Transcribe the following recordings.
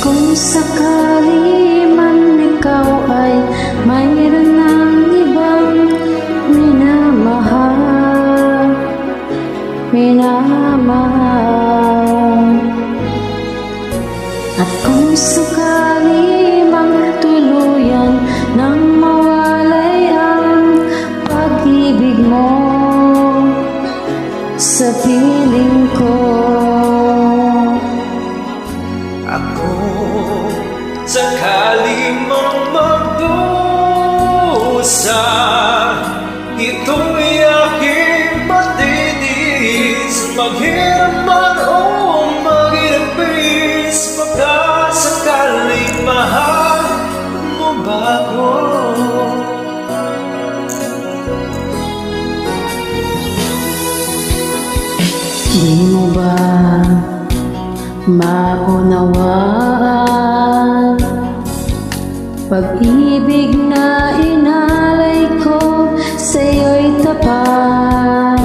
kung sakali man ikaw ay mayroon ng ibang minamahal, at kung sakali mang tuluyan nang mawalay ang pag-ibig mo sa piling ko, ako sakali mang magdusa, ito'y aking matitis. Maghirap man o maghirapis, baka sakaling mahal mo ba ako? Di mo ba maunawaan pag-ibig na inalay ko sa'yo'y tapat,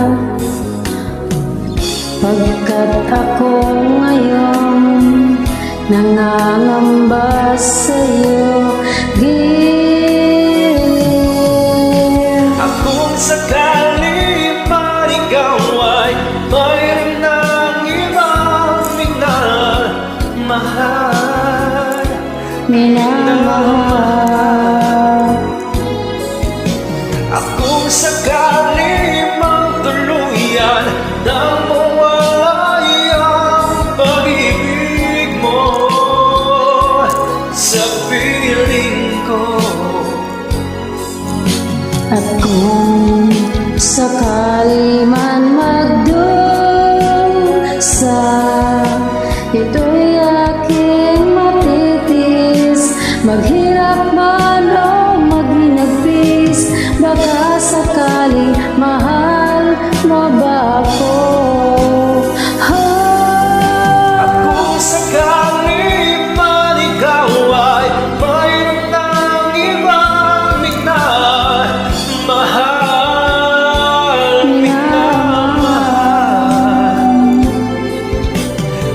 pagkat ako ngayon nangangamba sa'yo, dear. Akong sakali man ikaw ay mayroon ng ibang minamahal, akong sakali mang tuluyan nang mawalay ang pag-ibig mo sa piling ko, at kung sakali man magdusa, ito'y aking matitis. Maghirap man o maghinagpis, baka sakali mahal mo ba ako? akong sakali man ikaw ay mayroon ng ibang minamahal,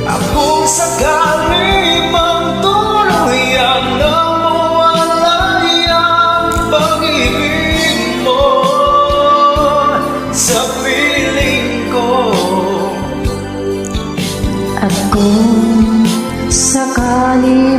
akong sakali mang tuluyan nang mawalay ang pag-ibig mo sa piling ko, At kung sakali